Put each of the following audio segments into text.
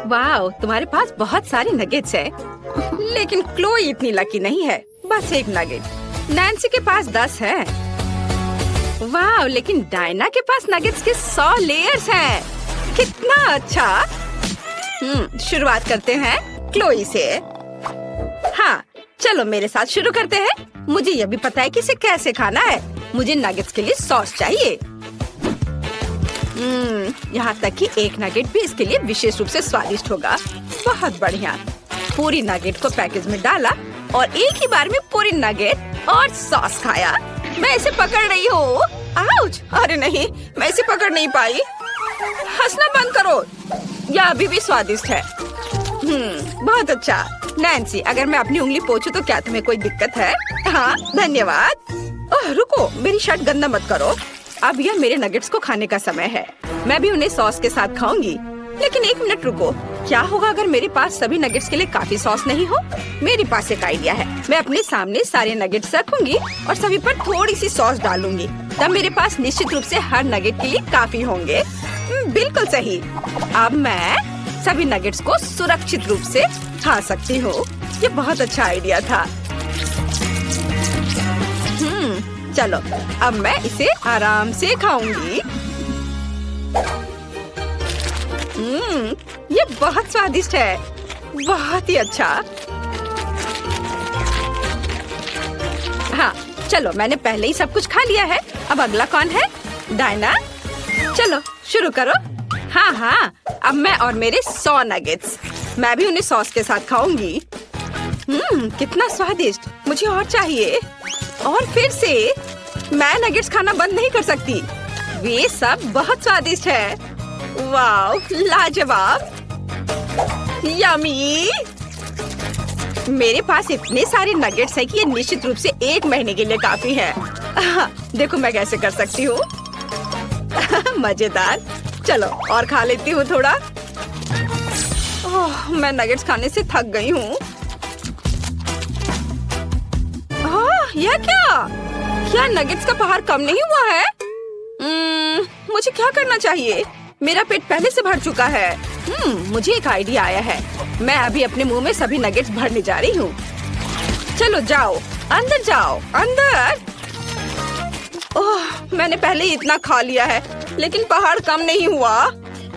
वाह, तुम्हारे पास बहुत सारे नगेट्स है। लेकिन क्लोई इतनी लकी नहीं है, बस एक नगेट। नैन्सी के पास 10 है। वाह, लेकिन डायना के पास नगेट्स के 100 लेयर्स हैं। कितना अच्छा। शुरुआत करते हैं क्लोई से। हाँ, चलो मेरे साथ शुरू करते हैं। मुझे यह भी पता है कि इसे कैसे खाना है। मुझे नगेट्स के लिए सॉस चाहिए। यहाँ तक कि एक नगेट भी इसके लिए विशेष रूप से स्वादिष्ट होगा। बहुत बढ़िया। पूरी नगेट को पैकेज में डाला और एक ही बार में पूरी नगेट और सॉस खाया। मैं इसे पकड़ रही हूँ। आउच! अरे नहीं, मैं इसे पकड़ नहीं पाई। हंसना बंद करो। यह अभी भी स्वादिष्ट है। बहुत अच्छा। नैन्सी, अगर मैं अपनी उंगली पोंछूं तो क्या तुम्हें कोई दिक्कत है? हाँ, धन्यवाद। ओह, रुको, मेरी शर्ट गंदा मत करो। अब यह मेरे नगेट्स को खाने का समय है। मैं भी उन्हें सॉस के साथ खाऊंगी। लेकिन एक मिनट रुको, क्या होगा अगर मेरे पास सभी नगेट्स के लिए काफी सॉस नहीं हो? मेरे पास एक आइडिया है। मैं अपने सामने सारे नगेट्स रखूंगी और सभी पर थोड़ी सी सॉस डालूंगी। तब मेरे पास निश्चित रूप से हर नगेट के लिए काफी होंगे। बिल्कुल सही। अब मैं सभी नगेट्स को सुरक्षित रूप से खा सकती हूँ। ये बहुत अच्छा आइडिया था। चलो, अब मैं इसे आराम से खाऊंगी। ये बहुत स्वादिष्ट है। बहुत ही अच्छा। हाँ, चलो, मैंने पहले ही सब कुछ खा लिया है। अब अगला कौन है? डायना। चलो शुरू करो। हाँ, अब मैं और मेरे 100 नगेट्स। मैं भी उन्हें सॉस के साथ खाऊंगी। कितना स्वादिष्ट। मुझे और चाहिए। और फिर से मैं नगेट्स खाना बंद नहीं कर सकती। वे सब बहुत स्वादिष्ट है। वाव, लाजवाब, यम्मी। मेरे पास इतने सारे नगेट्स हैं कि ये निश्चित रूप से 1 महीने के लिए काफी है। देखो मैं कैसे कर सकती हूँ। मजेदार। चलो और खा लेती हूँ थोड़ा। ओह, मैं नगेट्स खाने से थक गई हूँ। यह क्या नगेट्स का पहाड़ कम नहीं हुआ है? मुझे क्या करना चाहिए? मेरा पेट पहले से भर चुका है। मुझे एक आइडिया आया है। मैं अभी अपने मुंह में सभी नगेट्स भरने जा रही हूँ। चलो जाओ, अंदर जाओ, अंदर। ओह, मैंने पहले ही इतना खा लिया है, लेकिन पहाड़ कम नहीं हुआ।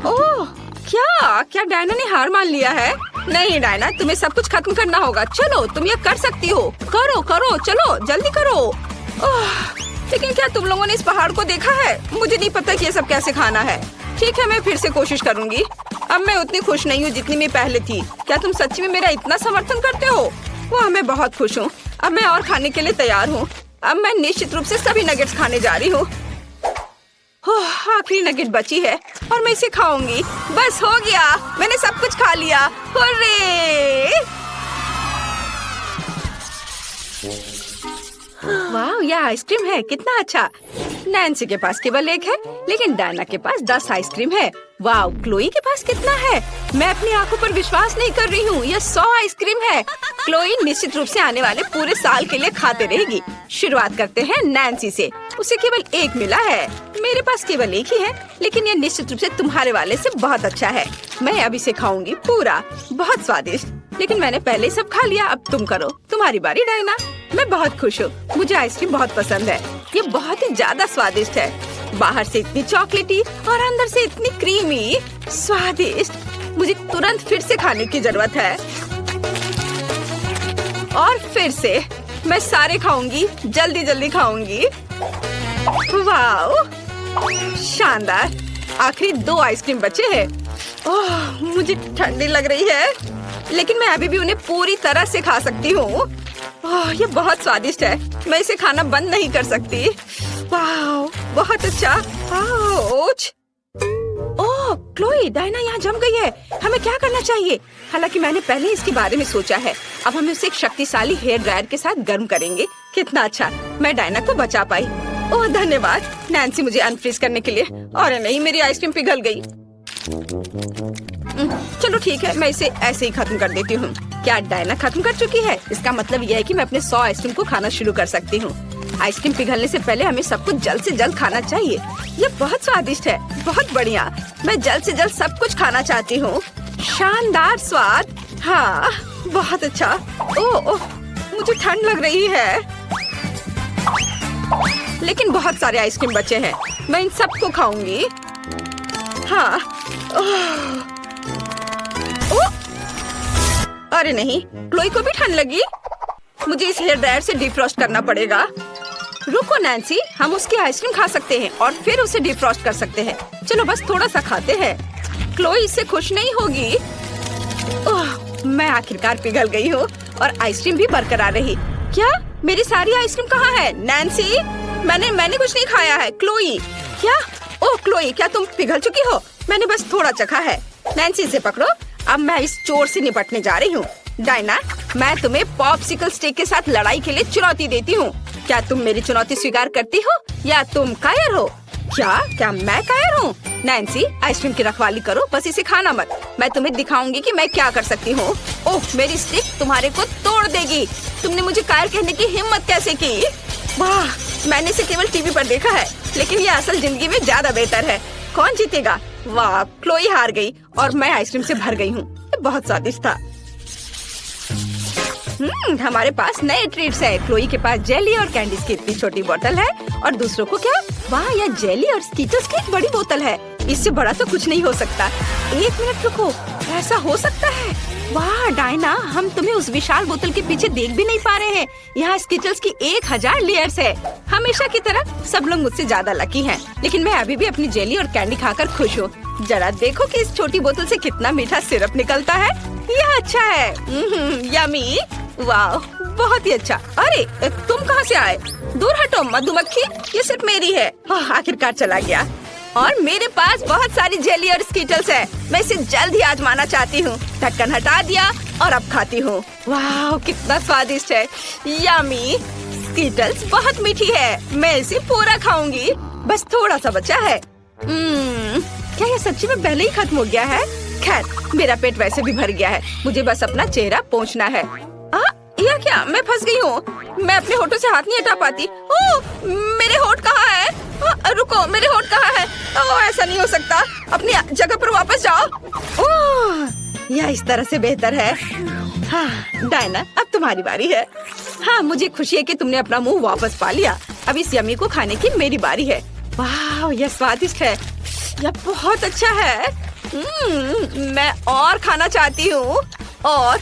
ओह, क्या डायना ने हार मान लिया है? नहीं डायना, तुम्हें सब कुछ खत्म करना होगा। चलो, तुम ये कर सकती हो। करो, चलो जल्दी करो। ओह, लेकिन क्या तुम लोगों ने इस पहाड़ को देखा है? मुझे नहीं पता कि ये सब कैसे खाना है। ठीक है, मैं फिर से कोशिश करूंगी। अब मैं उतनी खुश नहीं हूँ जितनी मैं पहले थी। क्या तुम सच्ची में मेरा इतना समर्थन करते हो? वाह, मैं बहुत खुश हूँ। अब मैं और खाने के लिए तैयार हूँ। अब मैं निश्चित रूप से सभी नगेट्स खाने जा रही हूँ। आखिरी नगेट बची है और मैं इसे खाऊंगी। बस हो गया, मैंने सब कुछ खा लिया। हुर्रे! वाह, यह आइसक्रीम है। कितना अच्छा। नैन्सी के पास केवल 1 है, लेकिन डायना के पास 10 आइसक्रीम है। वाह, क्लोई के पास कितना है? मैं अपनी आंखों पर विश्वास नहीं कर रही हूँ। यह 100 आइसक्रीम है। क्लोई निश्चित रूप से आने वाले पूरे साल के लिए खाते रहेगी। शुरुआत करते हैं नैन्सी से। उसे केवल 1 मिला है। मेरे पास केवल 1 ही है, लेकिन यह निश्चित रूप से तुम्हारे वाले से बहुत अच्छा है। मैं अब इसे खाऊंगी पूरा। बहुत स्वादिष्ट। लेकिन मैंने पहले सब खा लिया। अब तुम करो, तुम्हारी बारी डायना। मैं बहुत खुश हूँ। मुझे आइसक्रीम बहुत पसंद है। ये बहुत ही ज्यादा स्वादिष्ट है। बाहर से इतनी चॉकलेटी और अंदर से इतनी क्रीमी, स्वादिष्ट। मुझे तुरंत फिर से खाने की जरूरत है। और फिर से मैं सारे खाऊंगी। जल्दी खाऊंगी। वाह, शानदार। आखिरी 2 आइसक्रीम बचे हैं। ओह, मुझे ठंडी लग रही है, लेकिन मैं अभी भी उन्हें पूरी तरह से खा सकती हूँ। ओह, ये बहुत स्वादिष्ट है। मैं इसे खाना बंद नहीं कर सकती। वाह, बहुत अच्छा। आउच! ओह, क्लोई, डायना यहाँ जम गई है। हमें क्या करना चाहिए? हालांकि मैंने पहले इसके बारे में सोचा है। अब हम इसे एक शक्तिशाली हेयर ड्रायर के साथ गर्म करेंगे। कितना अच्छा, मैं डायना को बचा पाई। ओह धन्यवाद नैन्सी, मुझे अनफ्रीज करने के लिए। अरे नहीं, मेरी आइसक्रीम पिघल गई। चलो ठीक है, मैं इसे ऐसे ही खत्म कर देती हूँ। क्या डायना खत्म कर चुकी है? इसका मतलब यह है कि मैं अपने 100 आइसक्रीम को खाना शुरू कर सकती हूँ। आइसक्रीम पिघलने से पहले हमें सब कुछ जल्द से जल्द खाना चाहिए। ये बहुत स्वादिष्ट है। बहुत बढ़िया। मैं जल्द से जल्द सब कुछ खाना चाहती हूँ। शानदार स्वाद। हाँ, बहुत अच्छा। ओह, मुझे ठंड लग रही है। लेकिन बहुत सारे आइसक्रीम बचे हैं, मैं इन सबको खाऊंगी। हाँ। ओह, अरे नहीं, क्लोई को भी ठंड लगी। मुझे इस हेयर ड्रायर से डिफ्रॉस्ट करना पड़ेगा। रुको नैन्सी, हम उसकी आइसक्रीम खा सकते हैं और फिर उसे डिफ्रॉस्ट कर सकते हैं। चलो बस थोड़ा सा खाते हैं। क्लोई इससे खुश नहीं होगी। ओह, मैं आखिरकार पिघल गई हूँ और आइसक्रीम भी बरकरार रही। क्या मेरी सारी आइसक्रीम कहाँ है? नैन्सी, मैंने कुछ नहीं खाया है। क्लोई, क्या? ओह क्लोई, क्या तुम पिघल चुकी हो? मैंने बस थोड़ा चखा है। नैन्सी, इसे पकड़ो। अब मैं इस चोर से निपटने जा रही हूँ। डायना, मैं तुम्हें पॉप्सिकल स्टिक के साथ लड़ाई के लिए चुनौती देती हूँ। क्या तुम मेरी चुनौती स्वीकार करती हो या तुम कायर हो? क्या मैं कायर हूँ? नैन्सी, आइसक्रीम की रखवाली करो, बस इसे खाना मत। मैं तुम्हें दिखाऊंगी कि मैं क्या कर सकती हूँ। ओह, मेरी स्टिक तुम्हारे को तोड़ देगी। तुमने मुझे कायर कहने की हिम्मत कैसे की? वाह, मैंने इसे केवल टीवी पर देखा है, लेकिन ये असल जिंदगी में ज्यादा बेहतर है। कौन जीतेगा? वाह, क्लोई हार गई और मैं आइसक्रीम से भर गई हूँ। बहुत स्वादिष्ट था। हमारे पास नए ट्रीट्स है। क्लोई के पास जेली और कैंडीज की इतनी छोटी बोतल है और दूसरों को क्या? वाह, यह जेली और स्कीटर्स की एक बड़ी बोतल है। इससे बड़ा तो कुछ नहीं हो सकता। एक मिनट रुको, ऐसा हो सकता है? वाह डायना, हम तुम्हें उस विशाल बोतल के पीछे देख भी नहीं पा रहे हैं। यहाँ स्कीटर्स की 1000 लेयर्स है। हमेशा की तरह सब लोग मुझसे ज्यादा लकी हैं, लेकिन मैं अभी भी अपनी जेली और कैंडी खाकर खुश हूँ। जरा देखो कि इस छोटी बोतल से कितना मीठा सिरप निकलता है। यह अच्छा है। यमी, वाह, बहुत ही अच्छा। अरे तुम कहाँ से आए? दूर हटो मधुमक्खी, ये सिर्फ मेरी है। आखिरकार चला गया। और मेरे पास बहुत सारी जेली और स्कीटल्स है। मैं इसे जल्द ही आजमाना चाहती हूँ। ढक्कन हटा दिया और अब खाती हूँ। वाह, कितना स्वादिष्ट है। यमी, स्कीटल्स बहुत मीठी है। मैं इसे पूरा खाऊंगी। बस थोड़ा सा बचा है। क्या ये सच्ची में पहले ही खत्म हो गया है? खैर, मेरा पेट वैसे भी भर गया है। मुझे बस अपना चेहरा पोंछना है। यह क्या? मैं फंस गई हूँ। मैं अपने होठों से हाथ नहीं हटा पाती। ओह, मेरे होठ कहाँ है? रुको, मेरे होठ कहाँ है? ओह, ऐसा नहीं हो सकता। अपनी जगह पर वापस जाओ। ओह, यह इस तरह से बेहतर है। हाँ डायना, अब तुम्हारी बारी है। हाँ, मुझे खुशी है कि तुमने अपना मुंह वापस पा लिया। अब इस यमी को खाने की मेरी बारी है। वाह, यह स्वादिष्ट है। यह बहुत अच्छा है। मैं और खाना चाहती हूँ। और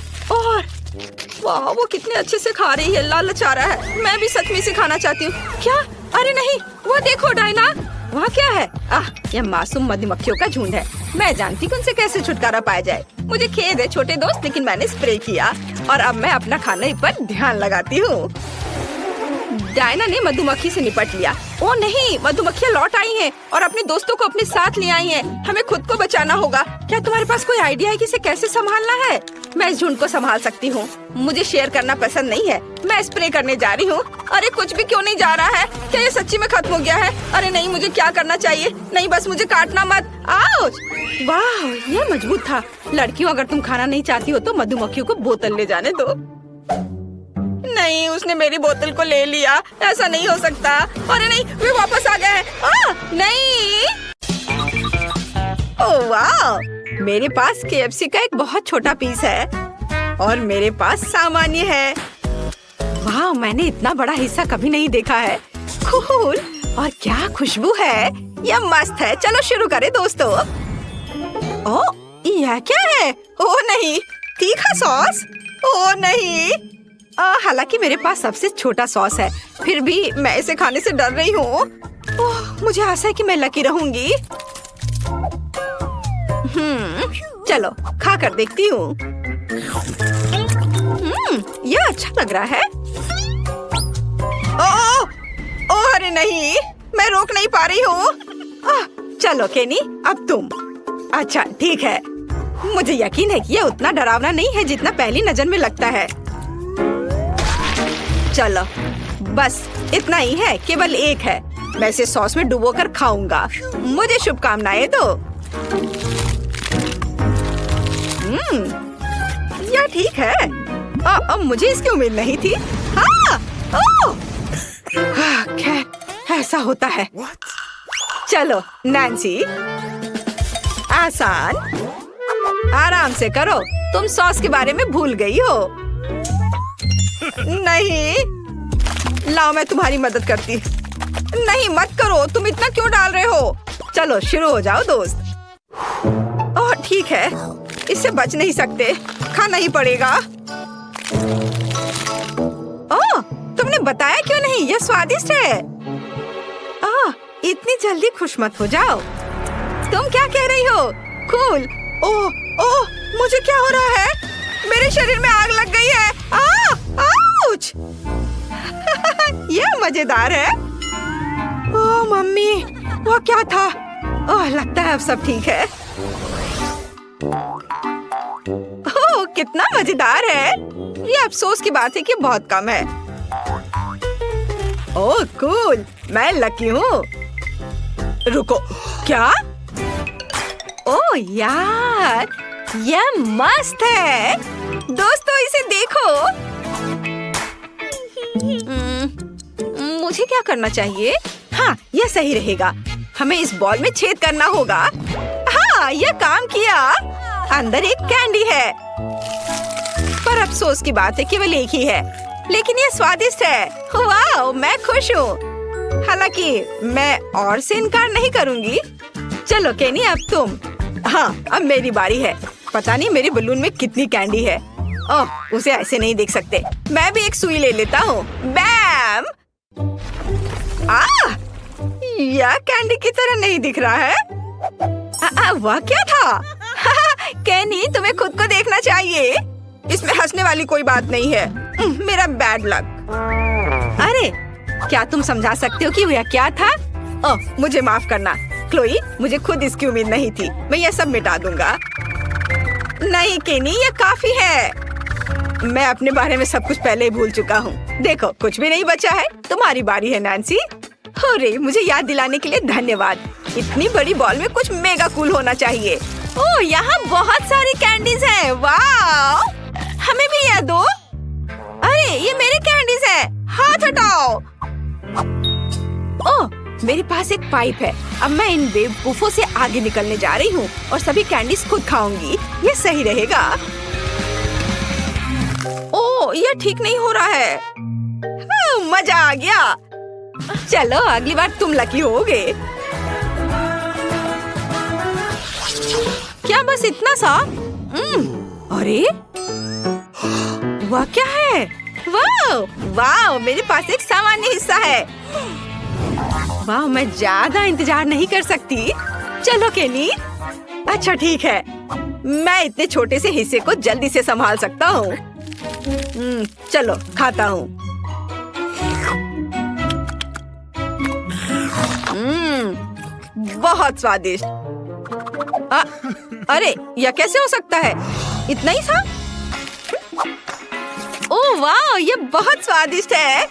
वाह, वो कितने अच्छे से खा रही है। लालच आ रहा है। मैं भी सच में इसे खाना चाहती हूँ। क्या? अरे नहीं, वो देखो डायना, वहाँ क्या है? यह मासूम मधुमक्खियों का झुंड है। मैं जानती हूँ उनसे कैसे छुटकारा पाया जाए। मुझे खेद है छोटे दोस्त, लेकिन मैंने स्प्रे किया और अब मैं अपना खाने पर ध्यान लगाती हूँ। डायना ने मधुमक्खी से निपट लिया। ओ नहीं, मधुमक्खियाँ लौट आई हैं और अपने दोस्तों को अपने साथ ले आई हैं। हमें खुद को बचाना होगा। क्या तुम्हारे पास कोई आइडिया है कि इसे कैसे संभालना है? मैं इस झुंड को संभाल सकती हूँ। मुझे शेयर करना पसंद नहीं है। मैं स्प्रे करने जा रही हूँ। अरे कुछ भी क्यों नहीं जा रहा है? क्या ये सच्ची में खत्म हो गया है? अरे नहीं, मुझे क्या करना चाहिए? नहीं, बस मुझे काटना मत। आउच! वाह, ये मजबूत था। लड़कियों, अगर तुम खाना नहीं चाहती हो तो मधुमक्खियों को बोतल ले जाने दो। नहीं, उसने मेरी बोतल को ले लिया। ऐसा नहीं हो सकता। अरे नहीं, वे वापस आ गए हैं। नहीं। ओह वाह, मेरे पास KFC का एक बहुत छोटा पीस है और मेरे पास सामान्य है। वाह, मैंने इतना बड़ा हिस्सा कभी नहीं देखा है। कूल, और क्या खुशबू है। यह मस्त है। चलो शुरू करें दोस्तों। ओह, यह क्या है? ओह नहीं, तीखा सॉस। ओह नहीं। हालांकि मेरे पास सबसे छोटा सॉस है, फिर भी मैं इसे खाने से डर रही हूँ। मुझे आशा है कि मैं लकी रहूंगी। चलो खा कर देखती हूँ। यह अच्छा लग रहा है। ओह अरे नहीं, मैं रोक नहीं पा रही हूँ। चलो केनी, अब तुम। अच्छा ठीक है। मुझे यकीन है कि यह उतना डरावना नहीं है जितना पहली नजर में लगता है। चलो बस इतना ही है, केवल एक है। मैं इसे सॉस में डुबोकर खाऊंगा। मुझे शुभकामनाएं दो। यह ठीक है। अब मुझे इसकी उम्मीद नहीं थी। खैर, ऐसा होता है। चलो नैन्सी, आसान, आराम आराम से करो, तुम सॉस के बारे में भूल गई हो। नहीं, लाओ मैं तुम्हारी मदद करती। नहीं मत करो, तुम इतना क्यों डाल रहे हो? चलो शुरू हो जाओ दोस्त। ओह ठीक है, इससे बच नहीं सकते, खाना ही पड़ेगा। ओह तुमने बताया क्यों नहीं? यह स्वादिष्ट है। इतनी जल्दी खुश मत हो जाओ। तुम क्या कह रही हो? कूल। ओह मुझे क्या हो रहा है? मेरे शरीर में आग लग गई है। आउच! यह मजेदार है। ओह मम्मी, वो क्या था? ओह लगता है अब सब ठीक है। ओह कितना मजेदार है। ये अफसोस की बात है कि बहुत कम है। ओह कूल, मैं लकी हूँ। रुको, क्या? ओह यार, यह मस्त है। दोस्तों इसे देखो। मुझे क्या करना चाहिए? हाँ, यह सही रहेगा। हमें इस बॉल में छेद करना होगा। हाँ, यह काम किया। अंदर एक कैंडी है, पर अफसोस की बात है केवल एक ही है, लेकिन यह स्वादिष्ट है। वाह, मैं खुश हूँ। हालांकि मैं और से इनकार नहीं करूँगी। चलो केनी, अब तुम। हाँ, अब मेरी बारी है। पता नहीं मेरे बलून में कितनी कैंडी है। ओह, उसे ऐसे नहीं देख सकते। मैं भी एक सुई ले लेता हूँ। बैम! यह कैंडी की तरह नहीं दिख रहा है। वह क्या था? केनी, तुम्हें खुद को देखना चाहिए। इसमें हंसने वाली कोई बात नहीं है। मेरा बैड लक। अरे, क्या तुम समझा सकते हो कि वह क्या था? ओह, मुझे माफ करना क्लोई, मुझे खुद इसकी उम्मीद नहीं थी। मैं यह सब मिटा दूंगा। नहीं केनी, यह काफी है। मैं अपने बारे में सब कुछ पहले ही भूल चुका हूँ। देखो, कुछ भी नहीं बचा है। तुम्हारी बारी है नैन्सी। अरे, मुझे याद दिलाने के लिए धन्यवाद। इतनी बड़ी बॉल में कुछ मेगा कूल होना चाहिए। ओह, यहाँ बहुत सारी कैंडीज हैं। वाह, हमें भी यह दो। अरे, ये मेरे कैंडीज है। हाथ हटाओ। ओह, मेरे पास एक पाइप है। अब मैं इन बेवकूफों से आगे निकलने जा रही हूँ और सभी कैंडीज खुद खाऊंगी। ये सही रहेगा। ओह, यह ठीक नहीं हो रहा है। मजा आ गया। चलो, अगली बार तुम लकी होगे। क्या बस इतना सा? अरे, वह क्या है? वाह, मेरे पास एक सामान्य हिस्सा है। वाह, मैं ज्यादा इंतजार नहीं कर सकती। चलो केनी। अच्छा ठीक है, मैं इतने छोटे से हिस्से को जल्दी से संभाल सकता हूँ। चलो खाता हूँ। बहुत स्वादिष्ट। अरे, यह कैसे हो सकता है? इतना ही था? ओह वाह, ये बहुत स्वादिष्ट है।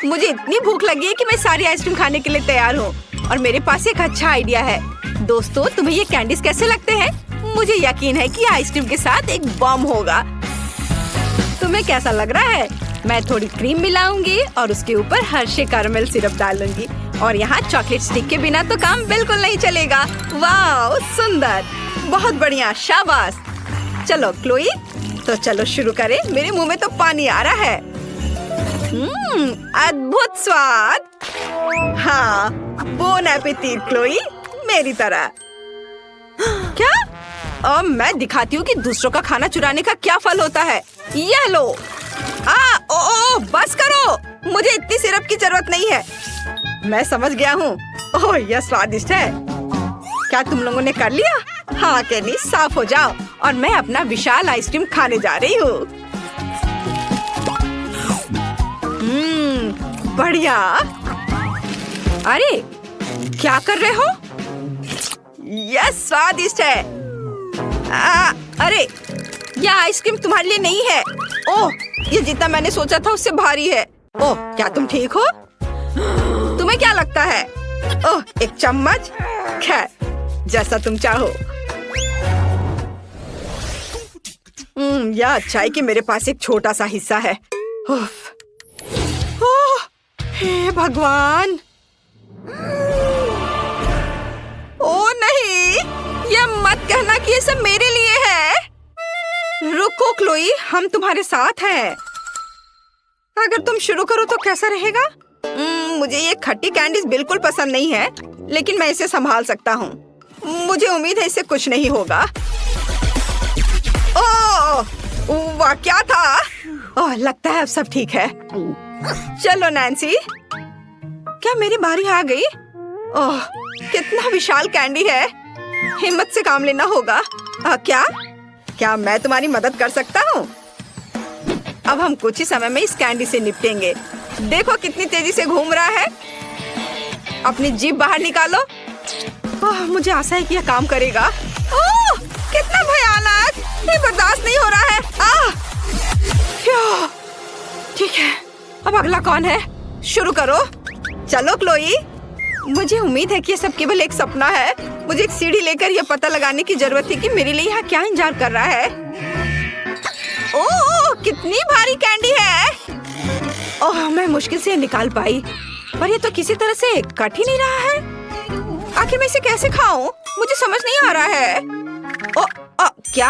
मुझे इतनी भूख लगी है कि मैं सारी आइसक्रीम खाने के लिए तैयार हूँ। और मेरे पास एक अच्छा आइडिया है। दोस्तों, तुम्हें ये कैंडीज कैसे लगते हैं? मुझे यकीन है कि आइसक्रीम के साथ एक बम होगा। तुम्हें कैसा लग रहा है? मैं थोड़ी क्रीम मिलाऊंगी और उसके ऊपर हर्षे कैरमेल सिरप डालूंगी। और यहाँ चॉकलेट स्टिक के बिना तो काम बिल्कुल नहीं चलेगा। वाह, सुंदर, बहुत बढ़िया, शाबाश। चलो क्लोई, तो चलो शुरू करें। मेरे मुंह में तो पानी आ रहा है। अद्भुत स्वाद। हाँ, बोन एपेटीट क्लोई, मेरी तरह। क्या? अब मैं दिखाती हूँ कि दूसरों का खाना चुराने का क्या फल होता है। यह लो। ओ, बस करो, मुझे इतनी सिरप की जरूरत नहीं है। मैं समझ गया हूँ। ओह, यह स्वादिष्ट है। क्या तुम लोगों ने कर लिया? हाँ केनी, साफ हो जाओ और मैं अपना विशाल आइसक्रीम खाने जा रही हूँ। बढ़िया। अरे, क्या कर रहे हो? यह स्वादिष्ट है। अरे, यह आइसक्रीम तुम्हारे लिए नहीं है। ओह, ये जितना मैंने सोचा था उससे भारी है। ओह, क्या तुम ठीक हो? तुम्हें क्या लगता है? ओह, एक चम्मच? खैर, जैसा तुम चाहो। यह अच्छा है कि मेरे पास एक छोटा सा हिस्सा है। ओह, हे भगवान। ओह नहीं, यह मत कहना कि ये सब मेरे लिए है। रुको क्लोई, हम तुम्हारे साथ हैं। अगर तुम शुरू करो तो कैसा रहेगा? मुझे ये खट्टी कैंडीज बिल्कुल पसंद नहीं है, लेकिन मैं इसे संभाल सकता हूँ। मुझे उम्मीद है इससे कुछ नहीं होगा। ओह, वाह क्या था? ओह, लगता है अब सब ठीक है। चलो नैन्सी, क्या मेरी बारी आ गई? ओह, कितना विशाल कैंडी है। हिम्मत से काम लेना होगा। क्या मैं तुम्हारी मदद कर सकता हूँ? अब हम कुछ ही समय में इस कैंडी से निपटेंगे। देखो कितनी तेजी से घूम रहा है। अपनी जीभ बाहर निकालो। मुझे आशा है कि यह काम करेगा। ओह, कितना भयानक! ये बर्दाश्त नहीं हो रहा है। ठीक है, अब अगला कौन है? शुरू करो। चलो क्लोई, मुझे उम्मीद है कि ये सब केवल एक सपना है। मुझे एक सीढ़ी लेकर यह पता लगाने की जरूरत थी कि मेरे लिए यहाँ क्या इंतजार कर रहा है। ओह, कितनी भारी कैंडी है। ओह, मैं मुश्किल से निकाल पाई, पर ये तो किसी तरह से कट ही नहीं रहा है। आखिर मैं इसे कैसे खाऊं? मुझे समझ नहीं आ रहा है। क्या?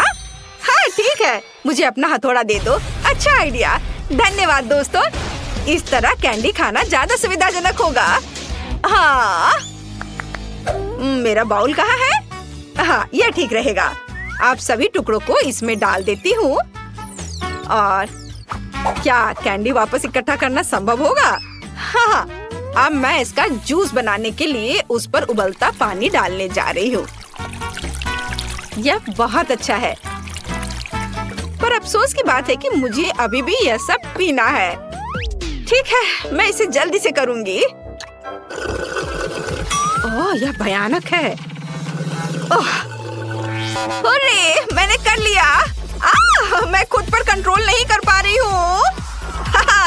हाँ ठीक है, मुझे अपना हथौड़ा दे दो। अच्छा आइडिया, धन्यवाद दोस्तों। इस तरह कैंडी खाना ज्यादा सुविधाजनक होगा। हाँ, मेरा बाउल कहाँ है? हाँ, यह ठीक रहेगा। आप सभी टुकड़ों को इसमें डाल देती हूँ। और क्या कैंडी वापस इकट्ठा करना संभव होगा? हाँ, अब मैं इसका जूस बनाने के लिए उस पर उबलता पानी डालने जा रही हूँ। यह बहुत अच्छा है, पर अफसोस की बात है कि मुझे अभी भी यह सब पीना है। ठीक है, मैं इसे जल्दी से करूँगी। ओह, यह भयानक है। ओह, मैंने कर लिया। मैं खुद पर कंट्रोल नहीं कर पा रही हूँ।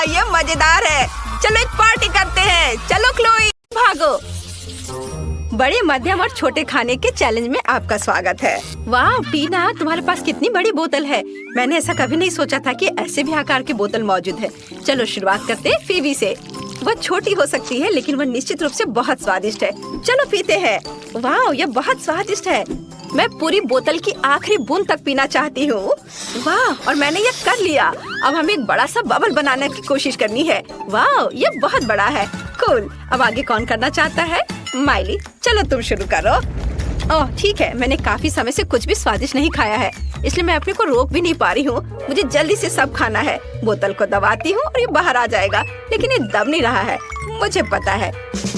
यह मजेदार है। चलो एक पार्टी करते हैं। चलो क्लोई, भागो। बड़े, मध्यम और छोटे खाने के चैलेंज में आपका स्वागत है। वाह टीना, तुम्हारे पास कितनी बड़ी बोतल है। मैंने ऐसा कभी नहीं सोचा था कि ऐसे भी आकार की बोतल मौजूद है। चलो शुरुआत करते हैं फीवी से। वह छोटी हो सकती है, लेकिन वह निश्चित रूप से बहुत स्वादिष्ट है। चलो पीते हैं। वाह, यह बहुत स्वादिष्ट है। मैं पूरी बोतल की आखिरी बूंद तक पीना चाहती हूँ। वाह, और मैंने ये कर लिया। अब हमें एक बड़ा सा बबल बनाने की कोशिश करनी है। वाह, ये बहुत बड़ा है। कूल। अब आगे कौन करना चाहता है? माइली, चलो तुम शुरू करो। ओह ठीक है, मैंने काफी समय से कुछ भी स्वादिष्ट नहीं खाया है, इसलिए मैं अपने को रोक भी नहीं पा रही हूँ। मुझे जल्दी से सब खाना है। बोतल को दबाती हूँ और ये बाहर आ जाएगा, लेकिन ये दब नहीं रहा है, मुझे पता है।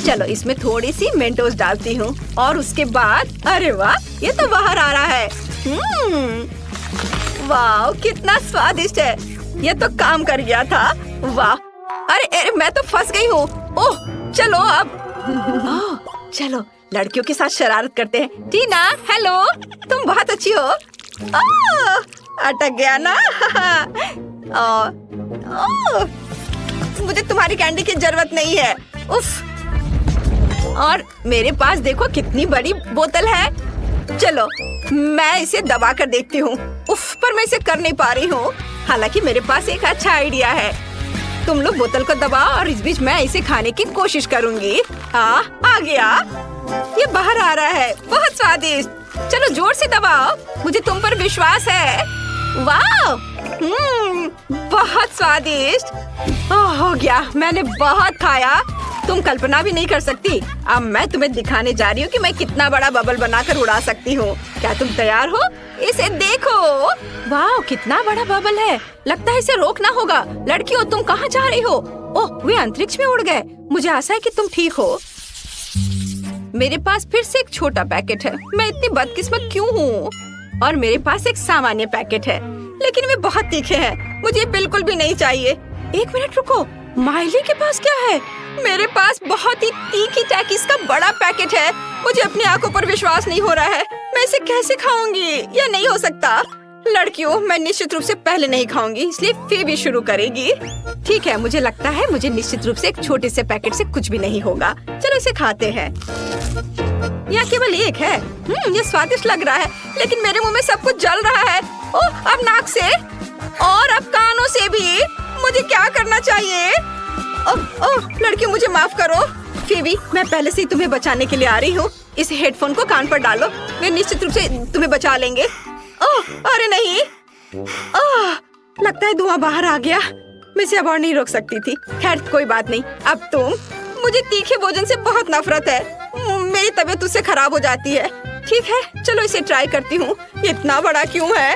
चलो इसमें थोड़ी सी मेंटोस डालती हूँ और उसके बाद, अरे वाह, ये तो बाहर आ रहा है। वाह, कितना स्वादिष्ट है। ये तो काम कर गया था। वाह, अरे मैं तो फंस गई हूँ। ओह चलो अब चलो लड़कियों के साथ शरारत करते हैं। टीना, हेलो, तुम बहुत अच्छी हो। अटक गया ना। मुझे तुम्हारी कैंडी की जरूरत नहीं है। उफ। और मेरे पास देखो कितनी बड़ी बोतल है। चलो मैं इसे दबा कर देखती हूँ। उफ, पर मैं इसे कर नहीं पा रही हूँ। हालांकि मेरे पास एक अच्छा आइडिया है। तुम लोग बोतल को दबाओ और इस बीच मैं इसे खाने की कोशिश करूँगी। आ गया। ये बाहर आ रहा है, बहुत स्वादिष्ट। चलो जोर से दबाओ, मुझे तुम पर विश्वास है। वाह, बहुत स्वादिष्ट। हो गया, मैंने बहुत खाया। तुम कल्पना भी नहीं कर सकती। अब मैं तुम्हें दिखाने जा रही हूँ कि मैं कितना बड़ा बबल बनाकर उड़ा सकती हूँ। क्या तुम तैयार हो? इसे देखो। वाह, कितना बड़ा बबल है। लगता है इसे रोकना होगा। लड़कियों, तुम कहाँ जा रही हो? ओह, वे अंतरिक्ष में उड़ गए। मुझे आशा है कि तुम ठीक हो। मेरे पास फिर से एक छोटा पैकेट है। मैं इतनी बदकिस्मत क्यों हूँ? और मेरे पास एक सामान्य पैकेट है, लेकिन वे बहुत तीखे हैं। मुझे बिल्कुल भी नहीं चाहिए। एक मिनट रुको, माइली के पास क्या है? मेरे पास बहुत ही तीखी टैकीज का बड़ा पैकेट है। मुझे अपनी आंखों पर विश्वास नहीं हो रहा है। मैं इसे कैसे खाऊंगी? यह नहीं हो सकता। लड़कियों, मैं निश्चित रूप से पहले नहीं खाऊंगी, इसलिए फीवी शुरू करेगी। ठीक है, मुझे लगता है मुझे निश्चित रूप से एक छोटे से पैकेट से कुछ भी नहीं होगा। चलो इसे खाते हैं। यह केवल एक है। ये स्वादिष्ट लग रहा है, लेकिन मेरे मुंह में सब कुछ जल रहा है। ओह, अब नाक से और अब कानों से भी। मुझे क्या करना चाहिए? ओह, लड़कियों मुझे माफ करो। फीवी, मैं पहले से ही तुम्हें बचाने के लिए आ रही हूँ। इस हेडफोन को कान पर डालो, वे निश्चित रूप से तुम्हें बचा लेंगे। ओह, अरे नहीं, लगता है धुआं बाहर आ गया। मैं इसे अब और नहीं रोक सकती थी। खैर कोई बात नहीं। अब तुम, मुझे तीखे भोजन से बहुत नफरत है। मेरी तबीयत उससे खराब हो जाती है। ठीक है, चलो इसे ट्राई करती हूँ। इतना बड़ा क्यों है?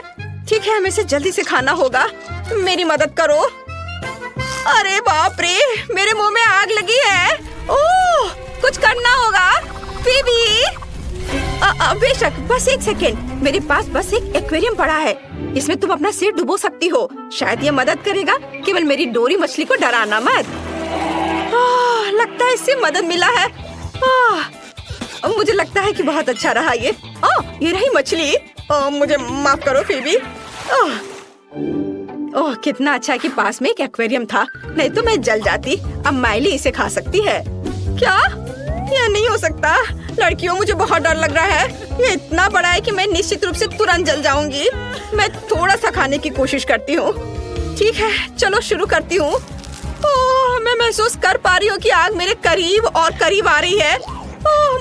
ठीक है, हमें इसे जल्दी से खाना होगा। मेरी मदद करो। अरे बाप रे, मेरे मुंह में आग लगी है। ओह, कुछ करना होगा। फीबी, बेशक, बस एक सेकेंड। मेरे पास बस एक एक्वेरियम पड़ा है। इसमें तुम अपना सिर डुबो सकती हो। शायद ये मदद करेगा। केवल मेरी डोरी मछली को डराना मत। लगता है इससे मदद मिला है। मुझे लगता है कि बहुत अच्छा रहा ये। ये रही मछली। मुझे माफ करो फीबी। ओह, कितना अच्छा है कि पास में एक एक्वेरियम था, नहीं तो मैं जल जाती। अब माइली इसे खा सकती है। क्या? यह नहीं हो सकता। लड़कियों, मुझे बहुत डर लग रहा है। ये इतना बड़ा है कि मैं निश्चित रूप से तुरंत जल जाऊंगी। मैं थोड़ा सा खाने की कोशिश करती हूँ। ठीक है, चलो शुरू करती हूँ। मैं महसूस कर पा रही हूँ कि आग मेरे करीब और करीब आ रही है।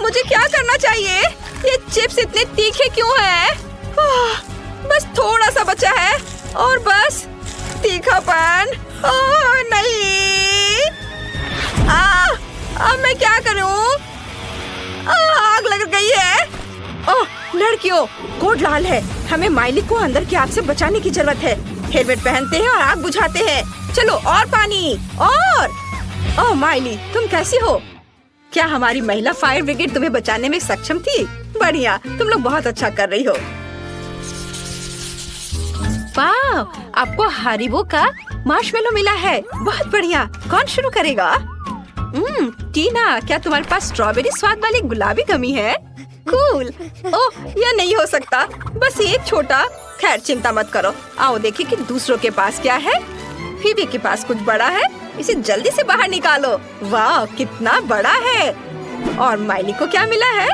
मुझे क्या करना चाहिए? ये चिप्स इतने तीखे क्यों हैं? बस थोड़ा सा बचा है और बस तीखापन। नहीं, अब मैं क्या करूं? आग लग गई है। लड़कियों, कोड लाल है। हमें माइली को अंदर की आग से बचाने की जरूरत है। हेलमेट पहनते हैं और आग बुझाते हैं। चलो, और पानी। और माइली, तुम कैसी हो? क्या हमारी महिला फायर ब्रिगेड तुम्हें बचाने में सक्षम थी? बढ़िया, तुम लोग बहुत अच्छा कर रही हो। वाह, आपको हरीबो का मार्शमेलो मिला है। बहुत बढ़िया। कौन शुरू करेगा? टीना, क्या तुम्हारे पास स्ट्रॉबेरी स्वाद वाली गुलाबी गमी है? कूल। ओह, यह नहीं हो सकता। बस एक छोटा। खैर, चिंता मत करो। आओ देखें कि दूसरों के पास क्या है। फीबी के पास कुछ बड़ा है। इसे जल्दी से बाहर निकालो। वाह, कितना बड़ा है। और माइली को क्या मिला है?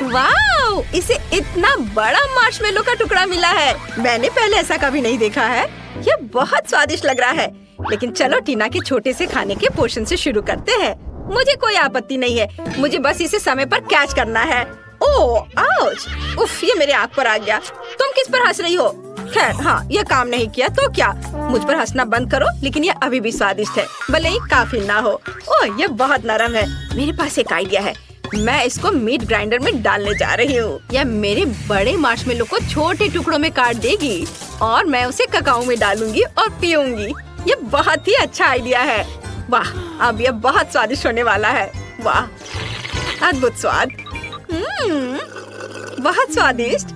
वाह, इसे इतना बड़ा मार्शमेलो का टुकड़ा मिला है। मैंने पहले ऐसा कभी नहीं देखा है। यह बहुत स्वादिष्ट लग रहा है। लेकिन चलो टीना के छोटे से खाने के पोर्शन से शुरू करते हैं। मुझे कोई आपत्ति नहीं है। मुझे बस इसे समय पर कैच करना है। ओह, आउच! उफ, ये मेरे आँख पर आ गया। तुम किस पर हंस रही हो? खैर, हाँ, यह काम नहीं किया तो क्या? मुझ पर हंसना बंद करो। लेकिन यह अभी भी स्वादिष्ट है, भले ही काफी ना हो। ओह, यह बहुत नरम है। मेरे पास एक आइडिया है। मैं इसको मीट ग्राइंडर में डालने जा रही हूँ। यह मेरे बड़े मार्शमेलो को छोटे टुकड़ों में काट देगी और मैं उसे ककाओ में डालूंगी और पीऊंगी। ये बहुत ही अच्छा आइडिया है। वाह, अब यह बहुत स्वादिष्ट होने वाला है। वाह, अद्भुत स्वाद। बहुत स्वादिष्ट।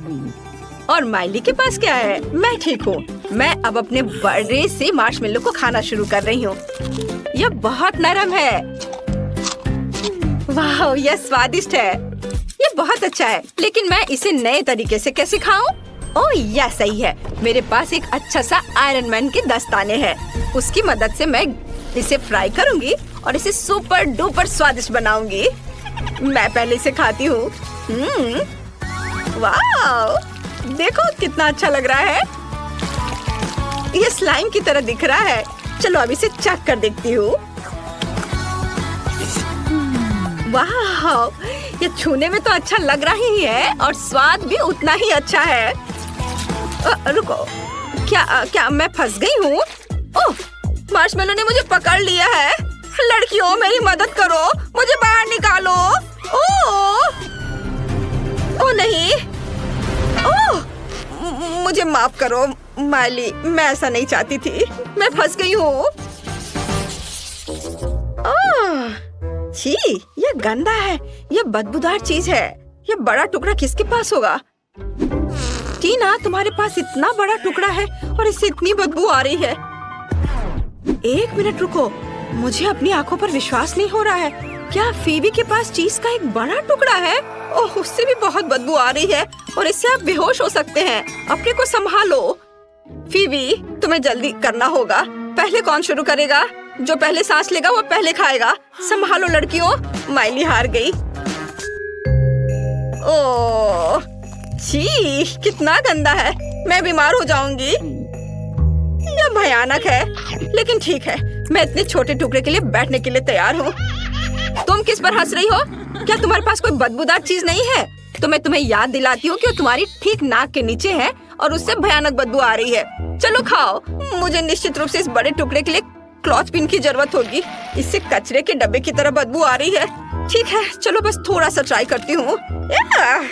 और माइली के पास क्या है? मैं ठीक हूँ। मैं अब अपने बड़े से मार्शमेलो को खाना शुरू कर रही हूँ। यह बहुत नरम है। वाह, यह स्वादिष्ट है। यह बहुत अच्छा है। लेकिन मैं इसे नए तरीके से कैसे खाऊं? ओह, यह सही है। मेरे पास एक अच्छा सा आयरन मैन के दस्ताने हैं। उसकी मदद से मैं इसे फ्राई करूंगी और इसे सुपर डुपर स्वादिष्ट बनाऊंगी। मैं पहले इसे खाती हूँ। वाह, देखो कितना अच्छा लग रहा है। ये स्लाइम की तरह दिख रहा है। चलो अब इसे चख कर देखती हूँ। वाह, ये छूने में तो अच्छा लग रहा ही है और स्वाद भी उतना ही अच्छा है। रुको, क्या मैं फंस गई हूँ? ओह, मार्शमेलो ने मुझे पकड़ लिया है। लड़कियों, मेरी मदद करो, मुझे बाहर निकालो। ओह नहीं। ओह, मुझे माफ करो माइली, मैं ऐसा नहीं चाहती थी। मैं फंस गई हूँ। छी, यह गंदा है। यह बदबूदार चीज है। यह बड़ा टुकड़ा किसके पास होगा? टीना, तुम्हारे पास इतना बड़ा टुकड़ा है और इससे इतनी बदबू आ रही है। एक मिनट रुको, मुझे अपनी आंखों पर विश्वास नहीं हो रहा है। क्या फीबी के पास चीज का एक बड़ा टुकड़ा है? ओह, उससे भी बहुत बदबू आ रही है और इससे आप बेहोश हो सकते हैं। अपने को संभालो। फीबी, तुम्हें जल्दी करना होगा। पहले कौन शुरू करेगा? जो पहले सांस लेगा वो पहले खाएगा। संभालो लड़कियों। माइली हार गई। ओह, छी, कितना गंदा है। मैं बीमार हो जाऊंगी। यह भयानक है, लेकिन ठीक है। मैं इतने छोटे टुकड़े के लिए बैठने के लिए तैयार हूँ। तुम किस पर हंस रही हो? क्या तुम्हारे पास कोई बदबूदार चीज नहीं है? तो मैं तुम्हें याद दिलाती हूँ कि वो तुम्हारी ठीक नाक के नीचे है और उससे भयानक बदबू आ रही है। चलो खाओ। मुझे निश्चित रूप से इस बड़े टुकड़े के लिए क्लॉथ पिन की जरूरत होगी। इससे कचरे के डब्बे की तरह बदबू आ रही है। ठीक है, चलो बस थोड़ा सा ट्राई करती हूँ।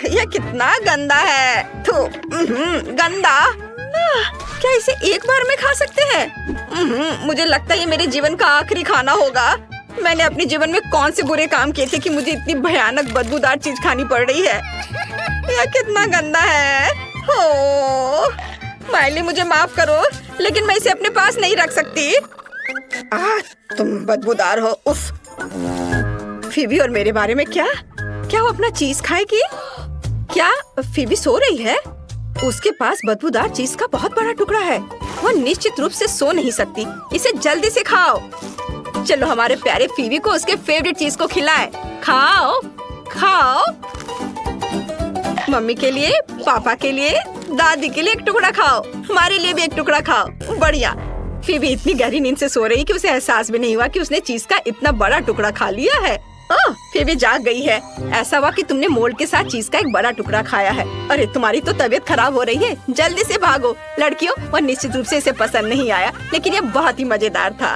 यह कितना गंदा है। थू, गंदा। क्या इसे एक बार में खा सकते हैं? मुझे लगता है ये मेरे जीवन का आखिरी खाना होगा। मैंने अपने जीवन में कौन से बुरे काम किए थे कि मुझे इतनी भयानक बदबूदार चीज खानी पड़ रही है। यह कितना गंदा है। हो माइली, मुझे माफ करो, लेकिन मैं इसे अपने पास नहीं रख सकती। तुम बदबूदार हो। उफ। फीबी और मेरे बारे में क्या वो अपना चीज खाएगी? क्या फीबी सो रही है? उसके पास बदबूदार चीज का बहुत बड़ा टुकड़ा है। वो निश्चित रूप से सो नहीं सकती। इसे जल्दी से खाओ। चलो हमारे प्यारे फीबी को उसके फेवरेट चीज को खिलाएं। खाओ खाओ। मम्मी के लिए, पापा के लिए, दादी के लिए एक टुकड़ा खाओ। हमारे लिए भी एक टुकड़ा खाओ। बढ़िया। फीबी इतनी गहरी नींद से सो रही कि उसे एहसास भी नहीं हुआ कि उसने चीज का इतना बड़ा टुकड़ा खा लिया है। फीबी जाग गई है। ऐसा हुआ कि तुमने मोल्ड के साथ चीज का एक बड़ा टुकड़ा खाया है। अरे तुम्हारी तो तबीयत खराब हो रही है। जल्दी से भागो। लड़कियों, वो निश्चित रूप से इसे पसंद नहीं आया, लेकिन यह बहुत ही मजेदार था।